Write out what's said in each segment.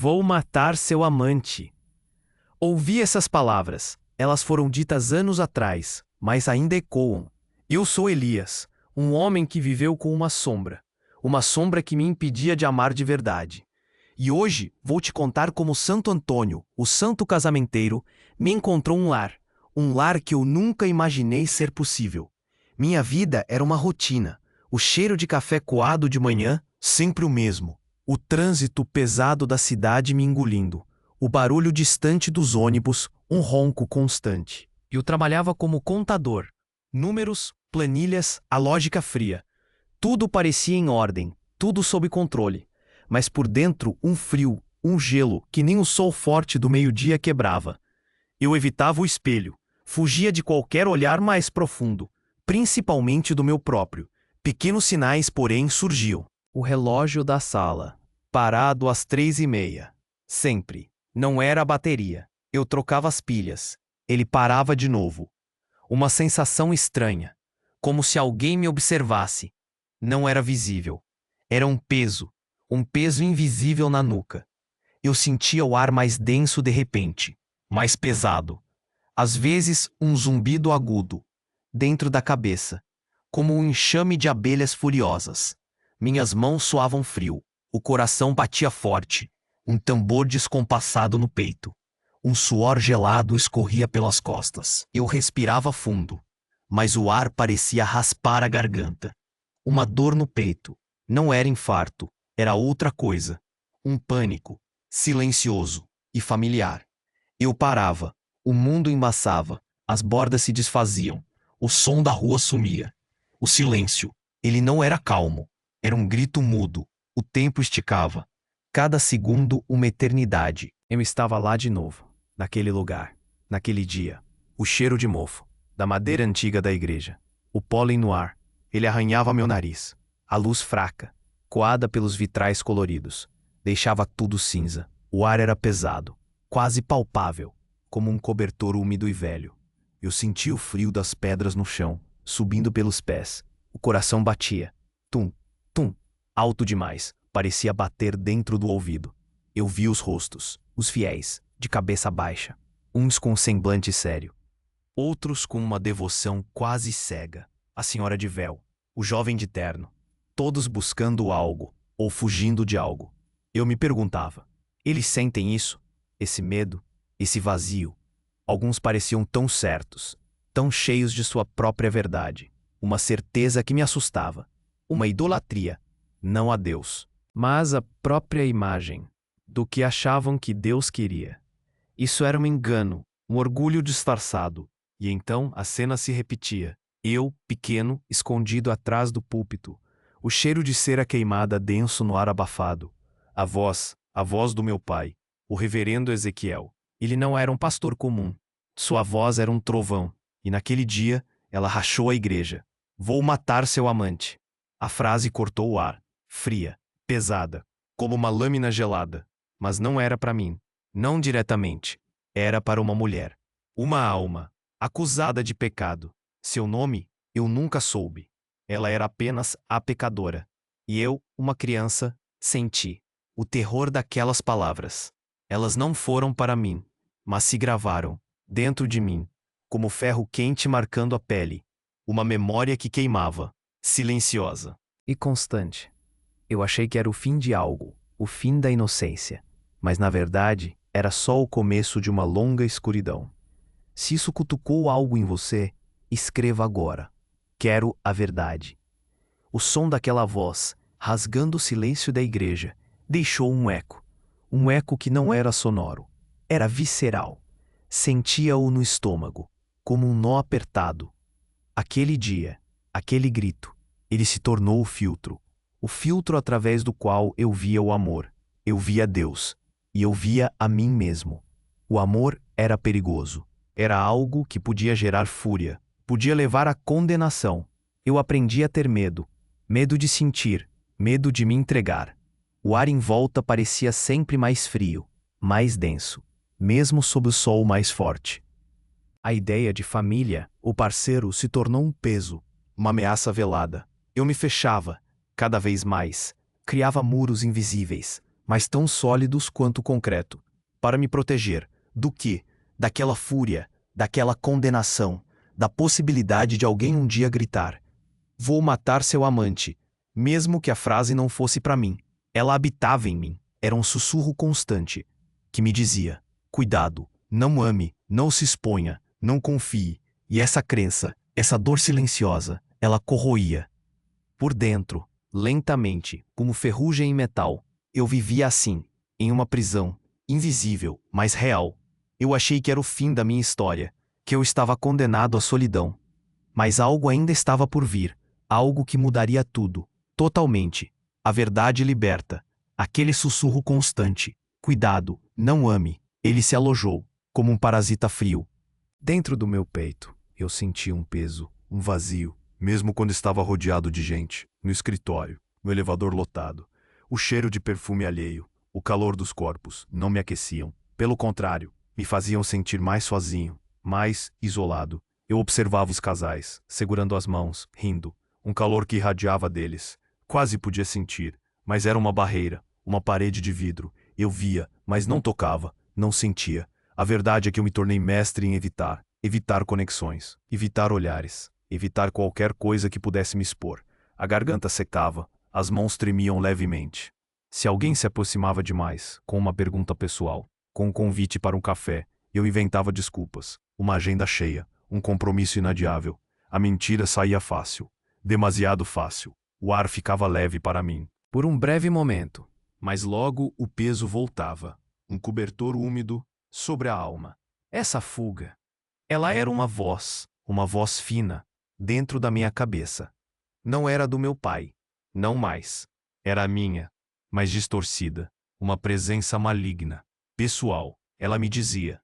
Vou matar seu amante. Ouvi essas palavras. Elas foram ditas anos atrás, mas ainda ecoam. Eu sou Elias, um homem que viveu com uma sombra que me impedia de amar de verdade. E hoje vou te contar como Santo Antônio, o santo casamenteiro, me encontrou um lar que eu nunca imaginei ser possível. Minha vida era uma rotina, o cheiro de café coado de manhã, sempre o mesmo, o trânsito pesado da cidade me engolindo, o barulho distante dos ônibus, um ronco constante. Eu trabalhava como contador. Números, planilhas, a lógica fria. Tudo parecia em ordem, tudo sob controle. Mas por dentro um frio, um gelo que nem o sol forte do meio-dia quebrava. Eu evitava o espelho, fugia de qualquer olhar mais profundo, principalmente do meu próprio. Pequenos sinais, porém, surgiam. O relógio da sala, parado às 3:30. Sempre. Não era a bateria. Eu trocava as pilhas. Ele parava de novo. Uma sensação estranha, como se alguém me observasse. Não era visível. Era um peso invisível na nuca. Eu sentia o ar mais denso de repente, mais pesado. Às vezes, um zumbido agudo, dentro da cabeça, como um enxame de abelhas furiosas. Minhas mãos suavam frio, o coração batia forte, um tambor descompassado no peito. Um suor gelado escorria pelas costas. Eu respirava fundo, mas o ar parecia raspar a garganta. Uma dor no peito. Não era infarto, era outra coisa. Um pânico, silencioso e familiar. Eu parava, o mundo embaçava, as bordas se desfaziam, o som da rua sumia. O silêncio, ele não era calmo, era um grito mudo. O tempo esticava. Cada segundo uma eternidade. Eu estava lá de novo, naquele lugar, naquele dia. O cheiro de mofo, da madeira antiga da igreja. O pólen no ar, ele arranhava meu nariz. A luz fraca, coada pelos vitrais coloridos, deixava tudo cinza. O ar era pesado, quase palpável, como um cobertor úmido e velho. Eu sentia o frio das pedras no chão, subindo pelos pés. O coração batia. Tum, tum, alto demais, parecia bater dentro do ouvido. Eu vi os rostos, os fiéis, de cabeça baixa, uns com um semblante sério, outros com uma devoção quase cega. A senhora de véu, o jovem de terno, todos buscando algo, ou fugindo de algo. Eu me perguntava, eles sentem isso? Esse medo? Esse vazio? Alguns pareciam tão certos, tão cheios de sua própria verdade. Uma certeza que me assustava. Uma idolatria, não a Deus, mas a própria imagem do que achavam que Deus queria. Isso era um engano, um orgulho disfarçado. E então a cena se repetia. Eu, pequeno, escondido atrás do púlpito, o cheiro de cera queimada denso no ar abafado. A voz do meu pai, o reverendo Ezequiel. Ele não era um pastor comum. Sua voz era um trovão, e naquele dia ela rachou a igreja. Vou matar seu amante. A frase cortou o ar, fria, pesada, como uma lâmina gelada. Mas não era para mim, não diretamente. Era para uma mulher, uma alma, acusada de pecado. Seu nome, eu nunca soube. Ela era apenas a pecadora. E eu, uma criança, senti o terror daquelas palavras. Elas não foram para mim, mas se gravaram, dentro de mim, como ferro quente marcando a pele. Uma memória que queimava, silenciosa e constante. Eu achei que era o fim de algo, o fim da inocência. Mas na verdade, era só o começo de uma longa escuridão. Se isso cutucou algo em você, escreva agora. Quero a verdade. O som daquela voz, rasgando o silêncio da igreja, deixou um eco. Um eco que não era sonoro. Era visceral. Sentia-o no estômago, como um nó apertado. Aquele dia, aquele grito, ele se tornou o filtro através do qual eu via o amor. Eu via Deus, e eu via a mim mesmo. O amor era perigoso. Era algo que podia gerar fúria, podia levar à condenação. Eu aprendi a ter medo. Medo de sentir, medo de me entregar. O ar em volta parecia sempre mais frio, mais denso, mesmo sob o sol mais forte. A ideia de família, o parceiro, se tornou um peso, uma ameaça velada. Eu me fechava, cada vez mais, criava muros invisíveis, mas tão sólidos quanto o concreto, para me proteger. Do quê? Daquela fúria, daquela condenação, da possibilidade de alguém um dia gritar: "Vou matar seu amante", mesmo que a frase não fosse para mim. Ela habitava em mim, era um sussurro constante, que me dizia: "Cuidado, não ame, não se exponha, não confie". E essa crença, essa dor silenciosa, ela corroía. Por dentro, lentamente, como ferrugem em metal, eu vivia assim, em uma prisão, invisível, mas real. Eu achei que era o fim da minha história, que eu estava condenado à solidão. Mas algo ainda estava por vir, algo que mudaria tudo, totalmente. A verdade liberta. Aquele sussurro constante: "Cuidado, não ame", ele se alojou, como um parasita frio. Dentro do meu peito, eu sentia um peso, um vazio, mesmo quando estava rodeado de gente, no escritório, no elevador lotado. O cheiro de perfume alheio, o calor dos corpos, não me aqueciam. Pelo contrário, me faziam sentir mais sozinho, mais isolado. Eu observava os casais, segurando as mãos, rindo. Um calor que irradiava deles. Quase podia sentir, mas era uma barreira, uma parede de vidro. Eu via, mas não tocava, não sentia. A verdade é que eu me tornei mestre em evitar conexões, evitar olhares, evitar qualquer coisa que pudesse me expor. A garganta secava, as mãos tremiam levemente. Se alguém se aproximava demais, com uma pergunta pessoal, com um convite para um café, eu inventava desculpas, uma agenda cheia, um compromisso inadiável. A mentira saía fácil, demasiado fácil. O ar ficava leve para mim. Por um breve momento, mas logo o peso voltava. Um cobertor úmido sobre a alma. Essa fuga, ela era uma voz fina, dentro da minha cabeça. Não era do meu pai, não mais. Era a minha, mas distorcida. Uma presença maligna, pessoal. Ela me dizia: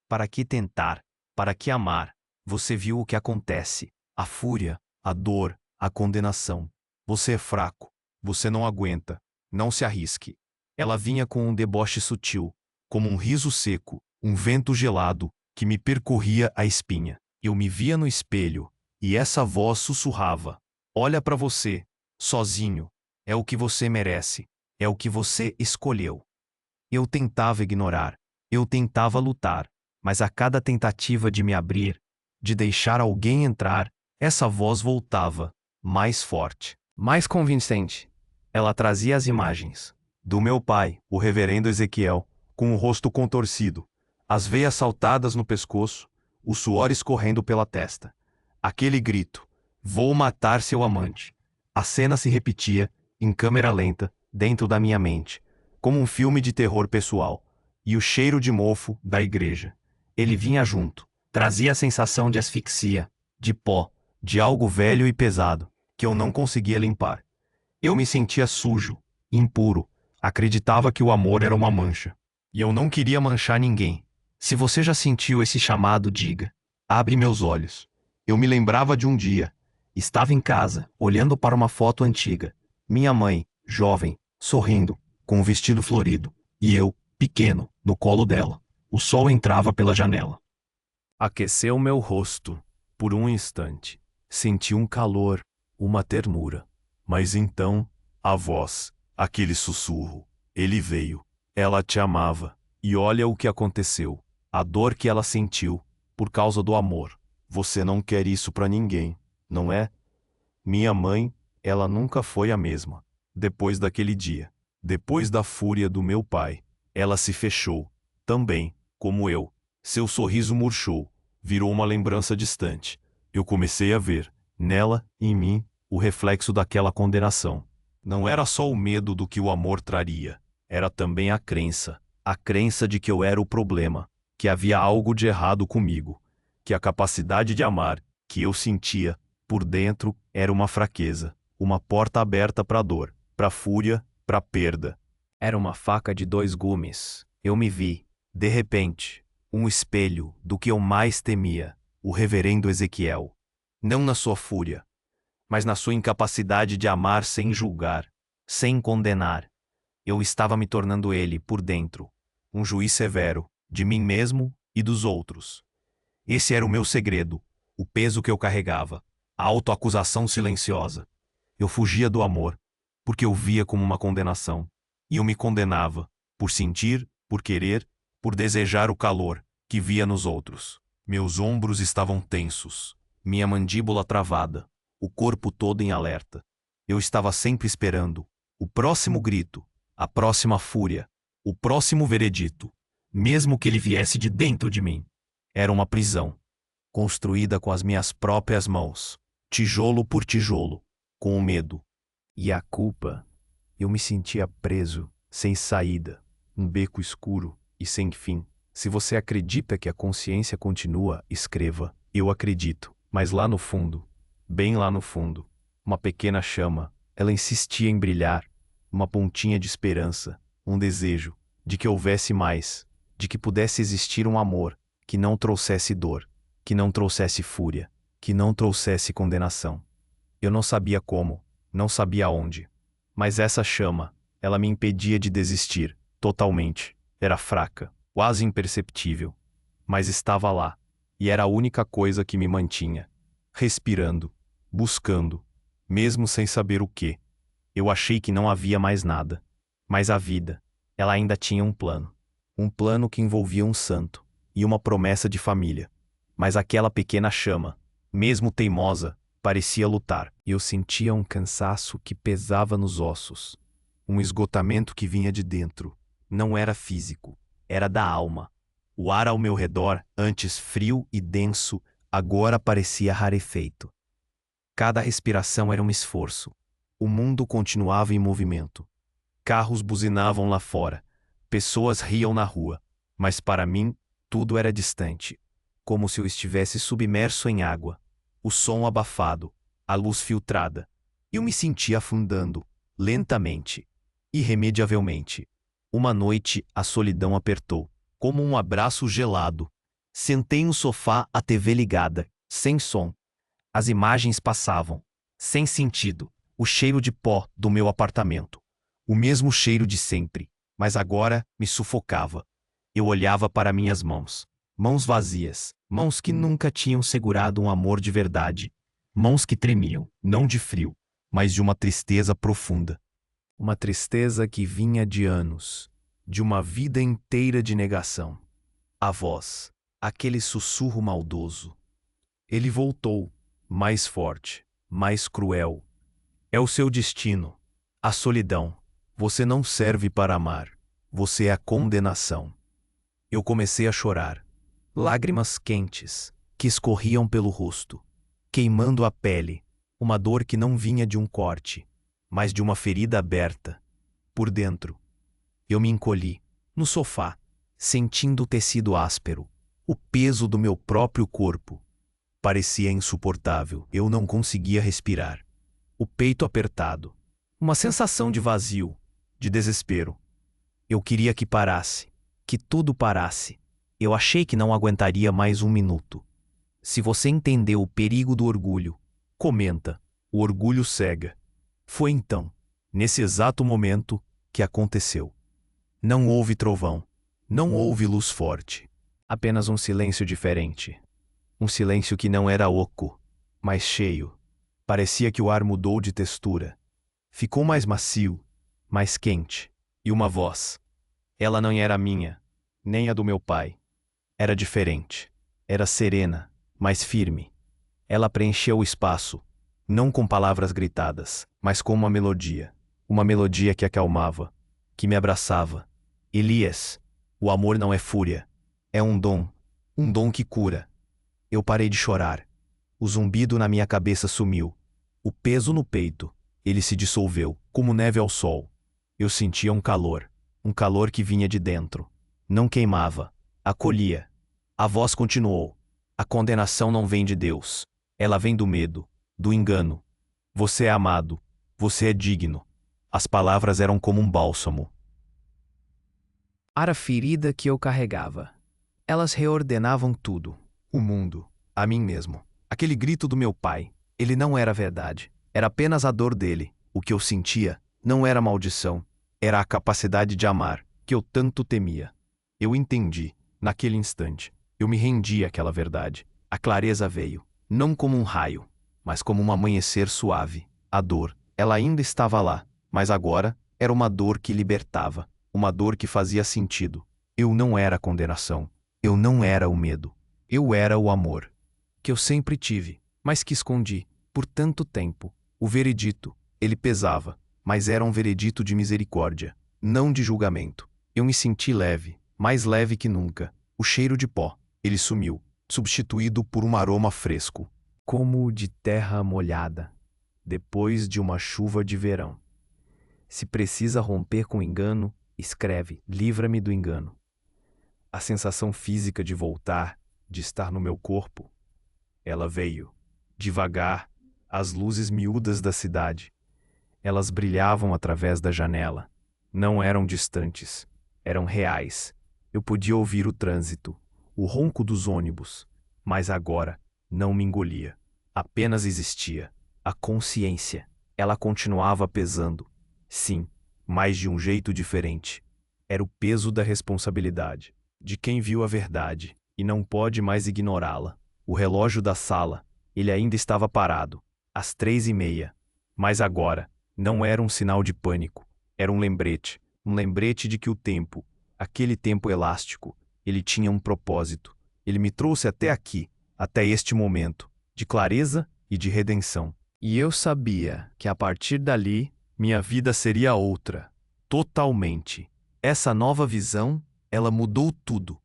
"Para que tentar? Para que amar? Você viu o que acontece. A fúria, a dor, a condenação. Você é fraco. Você não aguenta. Não se arrisque." Ela vinha com um deboche sutil, como um riso seco, um vento gelado, que me percorria a espinha. Eu me via no espelho, e essa voz sussurrava: "Olha para você, sozinho. É o que você merece. É o que você escolheu." Eu tentava ignorar. Eu tentava lutar. Mas a cada tentativa de me abrir, de deixar alguém entrar, essa voz voltava, mais forte, mais convincente. Ela trazia as imagens do meu pai, o reverendo Ezequiel, com o rosto contorcido, as veias saltadas no pescoço, o suor escorrendo pela testa. Aquele grito: "Vou matar seu amante." A cena se repetia, em câmera lenta, dentro da minha mente, como um filme de terror pessoal. E o cheiro de mofo da igreja. Ele vinha junto. Trazia a sensação de asfixia, de pó, de algo velho e pesado, que eu não conseguia limpar. Eu me sentia sujo, impuro. Acreditava que o amor era uma mancha. E eu não queria manchar ninguém. Se você já sentiu esse chamado, diga. Abre meus olhos. Eu me lembrava de um dia. Estava em casa, olhando para uma foto antiga. Minha mãe, jovem, sorrindo, com um vestido florido. E eu, pequeno, no colo dela. O sol entrava pela janela. Aqueceu meu rosto. Por um instante, senti um calor, uma ternura. Mas então, a voz, aquele sussurro, ele veio. Ela te amava. E olha o que aconteceu. A dor que ela sentiu, por causa do amor. Você não quer isso pra ninguém, não é? Minha mãe, ela nunca foi a mesma. Depois daquele dia, depois da fúria do meu pai, ela se fechou, também, como eu. Seu sorriso murchou, virou uma lembrança distante. Eu comecei a ver, nela, em mim, o reflexo daquela condenação. Não era só o medo do que o amor traria, era também a crença de que eu era o problema, que havia algo de errado comigo, que a capacidade de amar, que eu sentia, por dentro, era uma fraqueza, uma porta aberta para dor, para fúria, para perda. Era uma faca de dois gumes. Eu me vi, de repente, um espelho do que eu mais temia, o reverendo Ezequiel. Não na sua fúria, mas na sua incapacidade de amar sem julgar, sem condenar. Eu estava me tornando ele, por dentro, um juiz severo, de mim mesmo e dos outros. Esse era o meu segredo, o peso que eu carregava, a autoacusação silenciosa. Eu fugia do amor, porque eu via como uma condenação. E eu me condenava, por sentir, por querer, por desejar o calor que via nos outros. Meus ombros estavam tensos, minha mandíbula travada, o corpo todo em alerta. Eu estava sempre esperando o próximo grito, a próxima fúria, o próximo veredito, mesmo que ele viesse de dentro de mim. Era uma prisão, construída com as minhas próprias mãos, tijolo por tijolo, com o medo. E a culpa? Eu me sentia preso, sem saída, um beco escuro e sem fim. Se você acredita que a consciência continua, escreva. Eu acredito. Mas lá no fundo, bem lá no fundo, uma pequena chama, ela insistia em brilhar, uma pontinha de esperança, um desejo de que houvesse mais, de que pudesse existir um amor que não trouxesse dor, que não trouxesse fúria, que não trouxesse condenação. Eu não sabia como, não sabia onde, mas essa chama, ela me impedia de desistir, totalmente. Era fraca, quase imperceptível, mas estava lá, e era a única coisa que me mantinha, respirando, buscando, mesmo sem saber o que. Eu achei que não havia mais nada, mas a vida, ela ainda tinha um plano que envolvia um santo, e uma promessa de família. Mas aquela pequena chama, mesmo teimosa, parecia lutar. Eu sentia um cansaço que pesava nos ossos, um esgotamento que vinha de dentro. Não era físico, era da alma. O ar ao meu redor, antes frio e denso, agora parecia rarefeito. Cada respiração era um esforço. O mundo continuava em movimento. Carros buzinavam lá fora, pessoas riam na rua, mas para mim, tudo era distante, como se eu estivesse submerso em água. O som abafado, a luz filtrada. Eu me sentia afundando, lentamente, irremediavelmente. Uma noite, a solidão apertou, como um abraço gelado. Sentei no sofá, a TV ligada, sem som. As imagens passavam, sem sentido, o cheiro de pó do meu apartamento. O mesmo cheiro de sempre, mas agora me sufocava. Eu olhava para minhas mãos. Mãos vazias, mãos que nunca tinham segurado um amor de verdade. Mãos que tremiam, não de frio, mas de uma tristeza profunda. Uma tristeza que vinha de anos, de uma vida inteira de negação. A voz, aquele sussurro maldoso. Ele voltou, mais forte, mais cruel. É o seu destino. A solidão. Você não serve para amar. Você é a condenação. Eu comecei a chorar. Lágrimas quentes, que escorriam pelo rosto, queimando a pele. Uma dor que não vinha de um corte, mas de uma ferida aberta. Por dentro. Eu me encolhi, no sofá, sentindo o tecido áspero, o peso do meu próprio corpo. Parecia insuportável. Eu não conseguia respirar. O peito apertado. Uma sensação de vazio, de desespero. Eu queria que parasse, que tudo parasse. Eu achei que não aguentaria mais um minuto. Se você entendeu o perigo do orgulho, comenta. O orgulho cega. Foi então, nesse exato momento, que aconteceu. Não houve trovão. Não houve luz forte. Apenas um silêncio diferente. Um silêncio que não era oco, mas cheio. Parecia que o ar mudou de textura. Ficou mais macio, mais quente. E uma voz. Ela não era minha, nem a do meu pai. Era diferente. Era serena, mais firme. Ela preencheu o espaço, não com palavras gritadas, mas com uma melodia. Uma melodia que acalmava, que me abraçava. Elias, o amor não é fúria. É um dom que cura. Eu parei de chorar. O zumbido na minha cabeça sumiu. O peso no peito, ele se dissolveu, como neve ao sol. Eu sentia um calor que vinha de dentro. Não queimava, acolhia. A voz continuou. A condenação não vem de Deus. Ela vem do medo, do engano. Você é amado. Você é digno. As palavras eram como um bálsamo. Era a ferida que eu carregava. Elas reordenavam tudo. O mundo. A mim mesmo. Aquele grito do meu pai. Ele não era verdade. Era apenas a dor dele. O que eu sentia não era maldição. Era a capacidade de amar, que eu tanto temia. Eu entendi, naquele instante. Eu me rendi àquela verdade. A clareza veio, não como um raio, mas como um amanhecer suave. A dor, ela ainda estava lá, mas agora, Era uma dor que libertava, uma dor que fazia sentido. Eu não era a condenação, eu não era o medo. Eu era o amor, que eu sempre tive, mas que escondi por tanto tempo. O veredito, ele pesava, mas era um veredito de misericórdia, não de julgamento. Eu me senti leve, mais leve que nunca. O cheiro de pó, ele sumiu, substituído por um aroma fresco, como o de terra molhada, depois de uma chuva de verão. Se precisa romper com engano, escreve: livra-me do engano. A sensação física de voltar, de estar no meu corpo, ela veio, devagar, as luzes miúdas da cidade. Elas brilhavam através da janela. Não eram distantes, eram reais. Eu podia ouvir o trânsito, o ronco dos ônibus, mas agora não me engolia. Apenas existia. A consciência, ela continuava pesando. Sim, mas de um jeito diferente. Era o peso da responsabilidade, de quem viu a verdade e não pode mais ignorá-la. O relógio da sala, ele ainda estava parado, às 3:30. Mas agora, não era um sinal de pânico. Era um lembrete de que o tempo, aquele tempo elástico, ele tinha um propósito. Ele me trouxe até aqui, até este momento, de clareza e de redenção. E eu sabia que a partir dali, minha vida seria outra, totalmente. Essa nova visão, ela mudou tudo.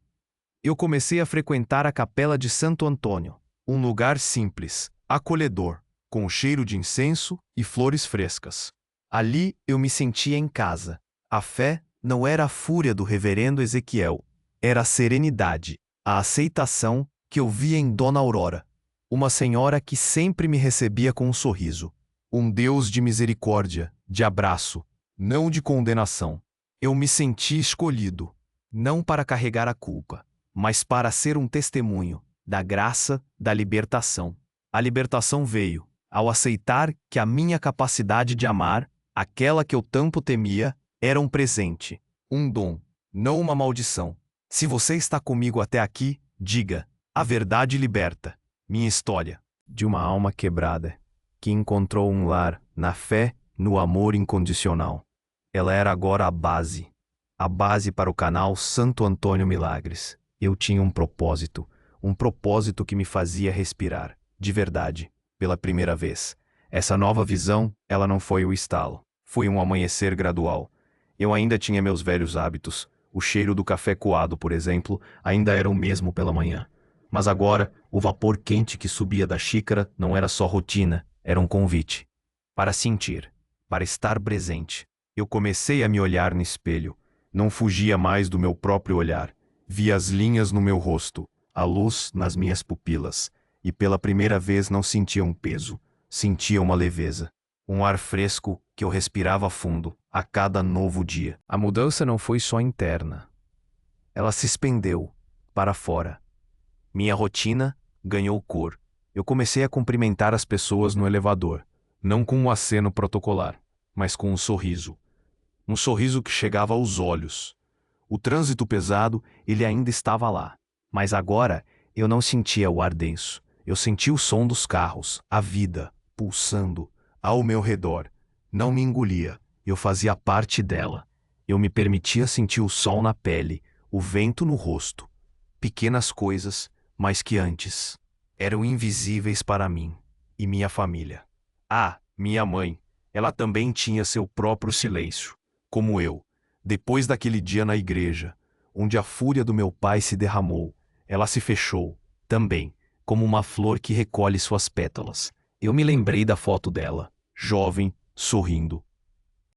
Eu comecei a frequentar a Capela de Santo Antônio, um lugar simples, acolhedor, com o cheiro de incenso e flores frescas. Ali eu me sentia em casa. A fé não era a fúria do reverendo Ezequiel, era a serenidade, a aceitação que eu via em Dona Aurora. Uma senhora que sempre me recebia com um sorriso. Um Deus de misericórdia, de abraço, não de condenação. Eu me senti escolhido, não para carregar a culpa, mas para ser um testemunho da graça, da libertação. A libertação veio ao aceitar que a minha capacidade de amar, aquela que eu tanto temia, era um presente, um dom, não uma maldição. Se você está comigo até aqui, diga: a verdade liberta. Minha história de uma alma quebrada que encontrou um lar na fé, no amor incondicional. Ela era agora a base para o canal Santo Antônio Milagres. Eu tinha um propósito que me fazia respirar, de verdade, pela primeira vez. Essa nova visão, ela não foi o estalo, foi um amanhecer gradual. Eu ainda tinha meus velhos hábitos, o cheiro do café coado, por exemplo, ainda era o mesmo pela manhã. Mas agora, o vapor quente que subia da xícara não era só rotina, era um convite. Para sentir, para estar presente. Eu comecei a me olhar no espelho. Não fugia mais do meu próprio olhar. Via as linhas no meu rosto, a luz nas minhas pupilas. E pela primeira vez não sentia um peso, sentia uma leveza. Um ar fresco que eu respirava fundo, a cada novo dia. A mudança não foi só interna. Ela se expandeu para fora. Minha rotina ganhou cor. Eu comecei a cumprimentar as pessoas no elevador, não com um aceno protocolar, mas com um sorriso. Um sorriso que chegava aos olhos. O trânsito pesado, ele ainda estava lá. Mas agora, eu não sentia o ar denso. Eu sentia o som dos carros, a vida, pulsando, ao meu redor. Não me engolia, eu fazia parte dela. Eu me permitia sentir o sol na pele, o vento no rosto. Pequenas coisas, mas que antes eram invisíveis para mim e minha família. Ah, minha mãe, ela também tinha seu próprio silêncio, como eu. Depois daquele dia na igreja, onde a fúria do meu pai se derramou, ela se fechou, também, como uma flor que recolhe suas pétalas. Eu me lembrei da foto dela, jovem, sorrindo.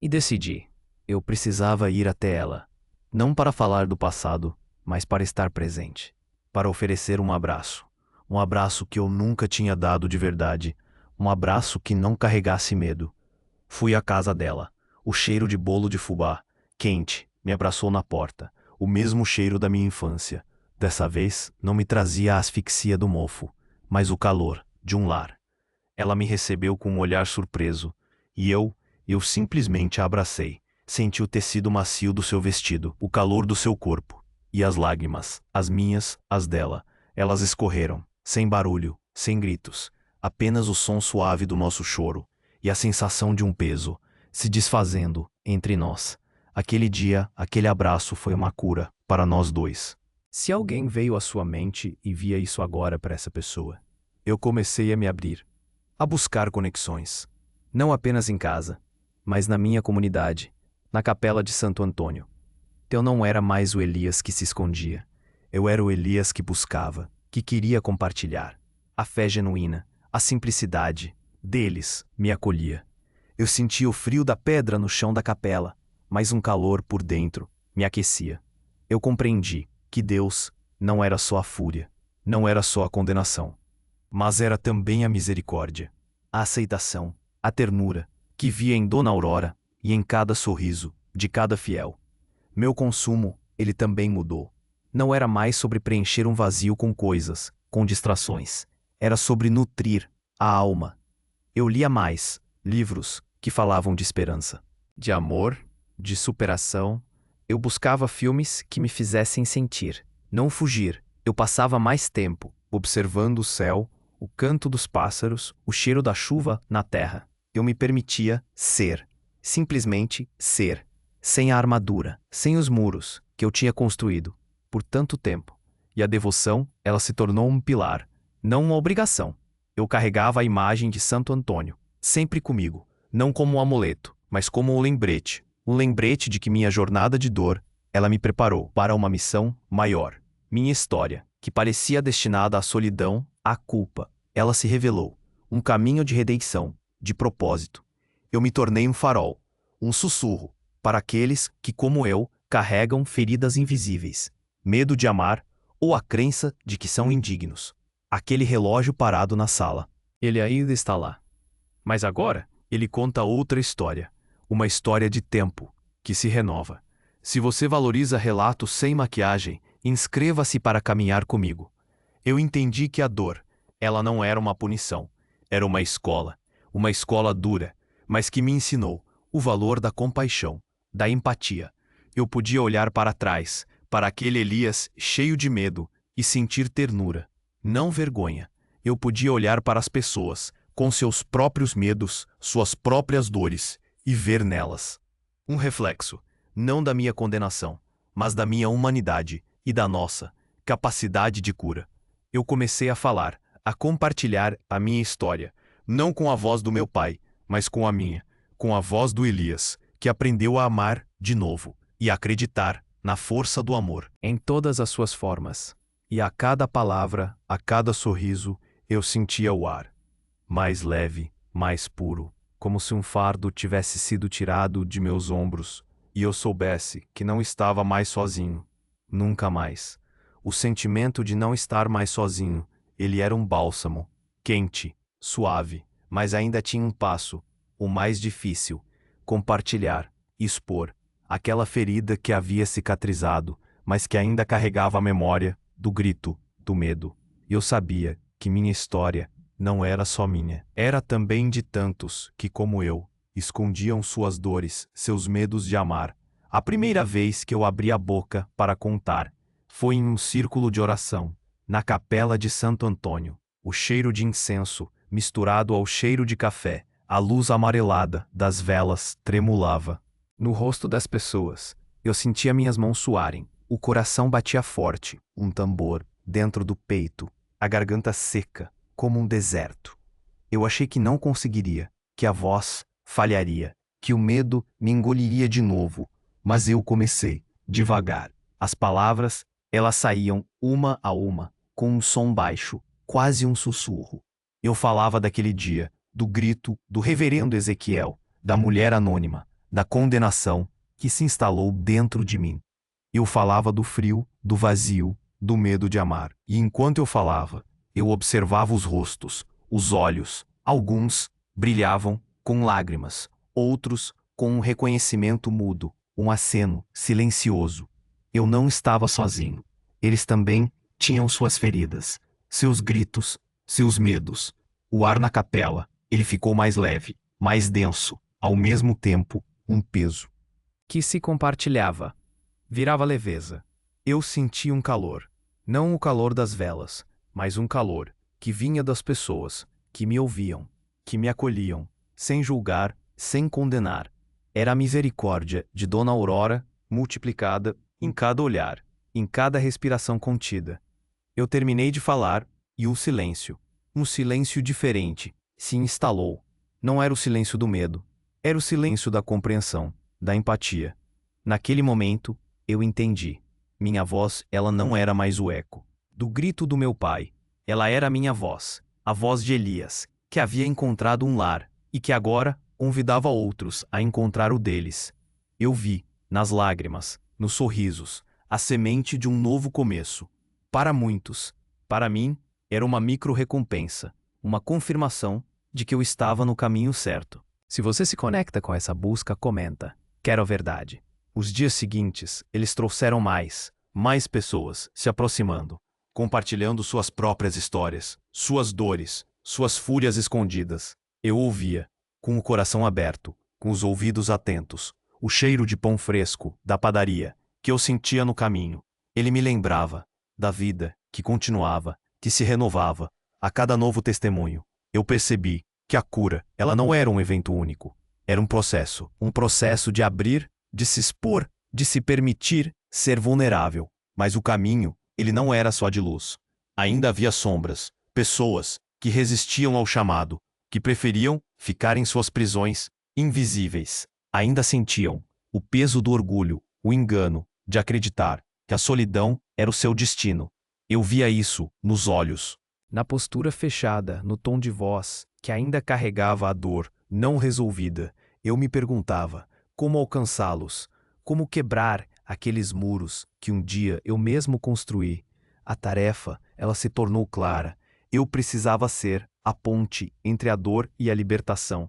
E decidi, eu precisava ir até ela, não para falar do passado, mas para estar presente, para oferecer um abraço que eu nunca tinha dado de verdade, um abraço que não carregasse medo. Fui à casa dela, o cheiro de bolo de fubá, quente, me abraçou na porta, o mesmo cheiro da minha infância. Dessa vez, não me trazia a asfixia do mofo, mas o calor de um lar. Ela me recebeu com um olhar surpreso, e eu simplesmente a abracei. Senti o tecido macio do seu vestido, o calor do seu corpo, e as lágrimas, as minhas, as dela, elas escorreram, sem barulho, sem gritos, apenas o som suave do nosso choro, e a sensação de um peso, se desfazendo entre nós. Aquele dia, aquele abraço foi uma cura para nós dois. Se alguém veio à sua mente e via isso agora para essa pessoa, eu comecei a me abrir, a buscar conexões, não apenas em casa, mas na minha comunidade, na capela de Santo Antônio. Eu não era mais o Elias que se escondia. Eu era o Elias que buscava, que queria compartilhar. A fé genuína, a simplicidade deles me acolhia. Eu sentia o frio da pedra no chão da capela, mas um calor por dentro me aquecia. Eu compreendi que Deus não era só a fúria, não era só a condenação, mas era também a misericórdia, a aceitação, a ternura, que via em Dona Aurora e em cada sorriso de cada fiel. Meu consumo, ele também mudou. Não era mais sobre preencher um vazio com coisas, com distrações. Era sobre nutrir a alma. Eu lia mais livros que falavam de esperança, de amor, de superação. Eu buscava filmes que me fizessem sentir, não fugir. Eu passava mais tempo observando o céu, o canto dos pássaros, o cheiro da chuva na terra. Eu me permitia ser, simplesmente ser, sem a armadura, sem os muros que eu tinha construído por tanto tempo. E a devoção, ela se tornou um pilar, não uma obrigação. Eu carregava a imagem de Santo Antônio, sempre comigo, não como um amuleto, mas como um lembrete de que minha jornada de dor, ela me preparou para uma missão maior. Minha história, que parecia destinada à solidão, à culpa, ela se revelou um caminho de redenção, de propósito. Eu me tornei um farol, um sussurro, para aqueles que, como eu, carregam feridas invisíveis, medo de amar ou a crença de que são indignos. Aquele relógio parado na sala, ele ainda está lá. Mas agora, ele conta outra história, uma história de tempo, que se renova. Se você valoriza relatos sem maquiagem, inscreva-se para caminhar comigo. Eu entendi que a dor, ela não era uma punição, era uma escola dura, mas que me ensinou o valor da compaixão, da empatia. Eu podia olhar para trás, para aquele Elias cheio de medo, e sentir ternura, não vergonha. Eu podia olhar para as pessoas, com seus próprios medos, suas próprias dores, e ver nelas um reflexo, não da minha condenação, mas da minha humanidade e da nossa capacidade de cura. Eu comecei a falar, a compartilhar a minha história, não com a voz do meu pai, mas com a minha, com a voz do Elias, que aprendeu a amar de novo e a acreditar na força do amor em todas as suas formas. E a cada palavra, a cada sorriso, eu sentia o ar mais leve, mais puro, como se um fardo tivesse sido tirado de meus ombros e eu soubesse que não estava mais sozinho. Nunca mais. O sentimento de não estar mais sozinho, ele era um bálsamo, quente, suave, mas ainda tinha um passo, o mais difícil: compartilhar, expor aquela ferida que havia cicatrizado, mas que ainda carregava a memória do grito, do medo. Eu sabia que minha história não era só minha, era também de tantos que, como eu, escondiam suas dores, seus medos de amar. A primeira vez que eu abri a boca para contar foi em um círculo de oração, na capela de Santo Antônio. O cheiro de incenso, misturado ao cheiro de café, a luz amarelada das velas tremulava no rosto das pessoas. Eu sentia minhas mãos suarem, o coração batia forte, um tambor dentro do peito, a garganta seca, como um deserto. Eu achei que não conseguiria, que a voz falharia, que o medo me engoliria de novo, mas eu comecei, devagar. As palavras, elas saíam uma a uma, com um som baixo, quase um sussurro. Eu falava daquele dia, do grito do reverendo Ezequiel, da mulher anônima, da condenação que se instalou dentro de mim. Eu falava do frio, do vazio, do medo de amar. E enquanto eu falava, eu observava os rostos, os olhos. Alguns brilhavam com lágrimas, outros com um reconhecimento mudo, um aceno silencioso. Eu não estava sozinho. Eles também tinham suas feridas, seus gritos, seus medos. O ar na capela, ele ficou mais leve, mais denso, ao mesmo tempo, um peso que se compartilhava. Virava leveza. Eu senti um calor, não o calor das velas, mas um calor que vinha das pessoas, que me ouviam, que me acolhiam, sem julgar, sem condenar. Era a misericórdia de Dona Aurora multiplicada em cada olhar, em cada respiração contida. Eu terminei de falar e o silêncio, um silêncio diferente, se instalou. Não era o silêncio do medo, era o silêncio da compreensão, da empatia. Naquele momento, eu entendi. Minha voz, ela não era mais o eco do grito do meu pai. Ela era a minha voz, a voz de Elias, que havia encontrado um lar e que agora convidava outros a encontrar o deles. Eu vi, nas lágrimas, nos sorrisos, a semente de um novo começo. Para muitos, para mim, era uma micro-recompensa, uma confirmação de que eu estava no caminho certo. Se você se conecta com essa busca, comenta. Quero a verdade. Os dias seguintes, eles trouxeram mais pessoas se aproximando, compartilhando suas próprias histórias, suas dores, suas fúrias escondidas. Eu ouvia, com o coração aberto, com os ouvidos atentos, o cheiro de pão fresco da padaria que eu sentia no caminho. Ele me lembrava da vida que continuava, que se renovava a cada novo testemunho. Eu percebi que a cura, ela não era um evento único. Era um processo de abrir, de se expor, de se permitir ser vulnerável. Mas o caminho, ele não era só de luz. Ainda havia sombras, pessoas que resistiam ao chamado, que preferiam ficar em suas prisões, invisíveis. Ainda sentiam o peso do orgulho, o engano de acreditar que a solidão era o seu destino. Eu via isso nos olhos, na postura fechada, no tom de voz que ainda carregava a dor não resolvida. Eu me perguntava como alcançá-los, como quebrar aqueles muros que um dia eu mesmo construí. A tarefa, ela se tornou clara. Eu precisava ser a ponte entre a dor e a libertação.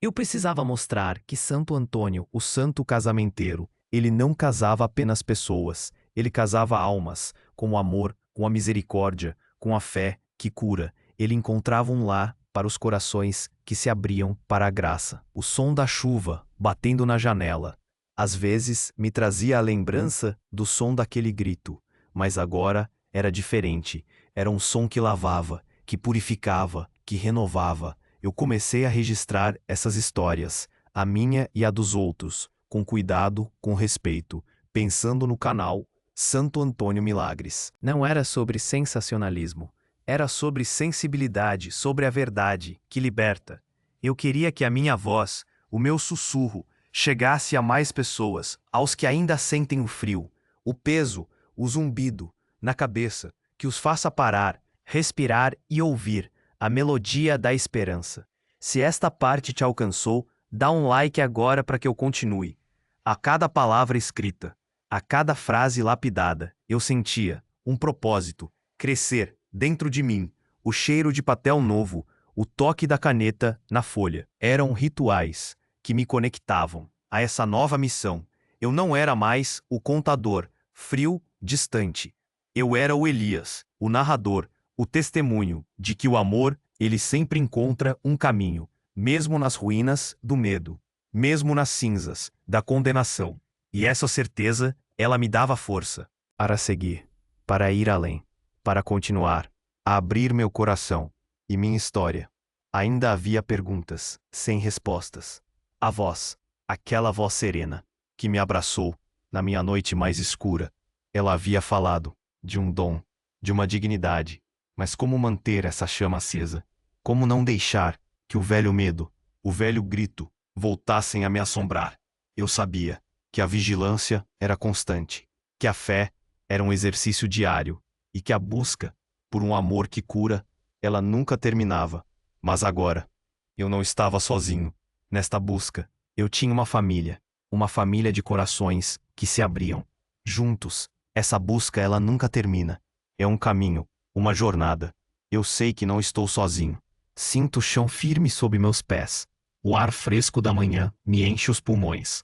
Eu precisava mostrar que Santo Antônio, o santo casamenteiro, ele não casava apenas pessoas, ele casava almas, com o amor, com a misericórdia, com a fé que cura. Ele encontrava um lar para os corações que se abriam para a graça. O som da chuva batendo na janela, às vezes me trazia a lembrança do som daquele grito, mas agora era diferente. Era um som que lavava, que purificava, que renovava. Eu comecei a registrar essas histórias, a minha e a dos outros, com cuidado, com respeito, pensando no canal Santo Antônio Milagres. Não era sobre sensacionalismo, era sobre sensibilidade, sobre a verdade que liberta. Eu queria que a minha voz, o meu sussurro, chegasse a mais pessoas, aos que ainda sentem o frio, o peso, o zumbido na cabeça, que os faça parar, respirar e ouvir a melodia da esperança. Se esta parte te alcançou, dá um like agora para que eu continue. A cada palavra escrita, a cada frase lapidada, eu sentia um propósito crescer dentro de mim, o cheiro de papel novo, o toque da caneta na folha. Eram rituais que me conectavam a essa nova missão. Eu não era mais o contador, frio, distante. Eu era o Elias, o narrador, o testemunho de que o amor, ele sempre encontra um caminho, mesmo nas ruínas do medo, mesmo nas cinzas da condenação. E essa certeza, ela me dava força para seguir, para ir além, para continuar, a abrir meu coração e minha história. Ainda havia perguntas, sem respostas. A voz, aquela voz serena, que me abraçou na minha noite mais escura. Ela havia falado de um dom, de uma dignidade. Mas como manter essa chama acesa? Como não deixar que o velho medo, o velho grito, voltassem a me assombrar? Eu sabia que a vigilância era constante, que a fé era um exercício diário e que a busca por um amor que cura, ela nunca terminava. Mas agora, eu não estava sozinho. Nesta busca, eu tinha uma família de corações que se abriam. Juntos, essa busca ela nunca termina. É um caminho, uma jornada. Eu sei que não estou sozinho. Sinto o chão firme sob meus pés. O ar fresco da manhã me enche os pulmões.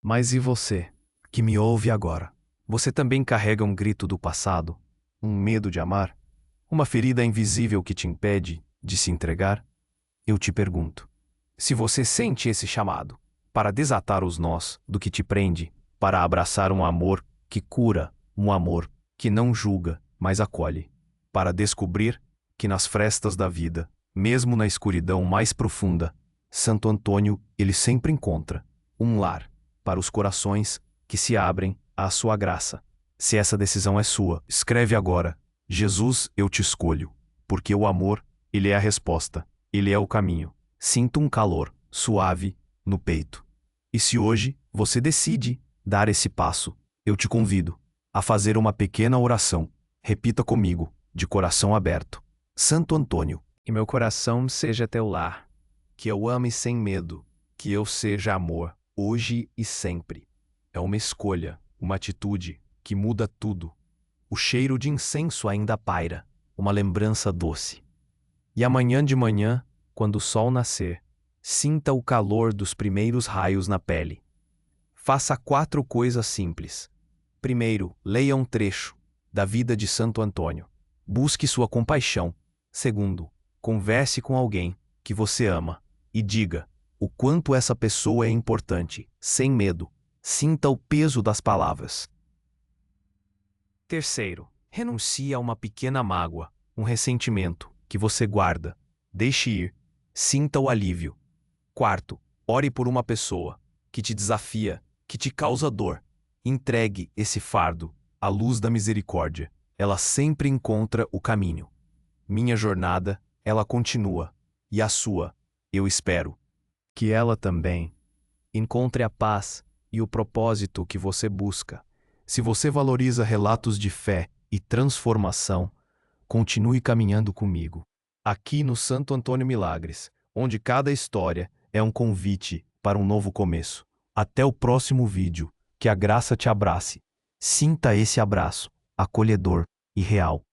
Mas e você, que me ouve agora? Você também carrega um grito do passado? Um medo de amar? Uma ferida invisível que te impede de se entregar? Eu te pergunto, se você sente esse chamado para desatar os nós do que te prende, para abraçar um amor que cura, um amor que não julga, mas acolhe, para descobrir que nas frestas da vida, mesmo na escuridão mais profunda, Santo Antônio, ele sempre encontra um lar para os corações que se abrem à sua graça. Se essa decisão é sua, escreve agora: Jesus, eu te escolho, porque o amor, ele é a resposta, ele é o caminho. Sinto um calor suave no peito. E se hoje você decide dar esse passo, eu te convido a fazer uma pequena oração. Repita comigo, de coração aberto: Santo Antônio, que meu coração seja teu lar, que eu ame sem medo, que eu seja amor, hoje e sempre. É uma escolha, uma atitude que muda tudo. O cheiro de incenso ainda paira, uma lembrança doce. E amanhã de manhã, quando o sol nascer, sinta o calor dos primeiros raios na pele. Faça 4 coisas simples. Primeiro, leia um trecho da vida de Santo Antônio. Busque sua compaixão. Segundo, converse com alguém que você ama e diga o quanto essa pessoa é importante, sem medo. Sinta o peso das palavras. Terceiro, renuncie a uma pequena mágoa, um ressentimento que você guarda. Deixe ir. Sinta o alívio. Quarto, ore por uma pessoa que te desafia, que te causa dor. Entregue esse fardo à luz da misericórdia. Ela sempre encontra o caminho. Minha jornada, ela continua. E a sua, eu espero que ela também encontre a paz e o propósito que você busca. Se você valoriza relatos de fé e transformação, continue caminhando comigo. Aqui no Santo Antônio Milagres, onde cada história é um convite para um novo começo. Até o próximo vídeo. Que a graça te abrace. Sinta esse abraço, acolhedor e real.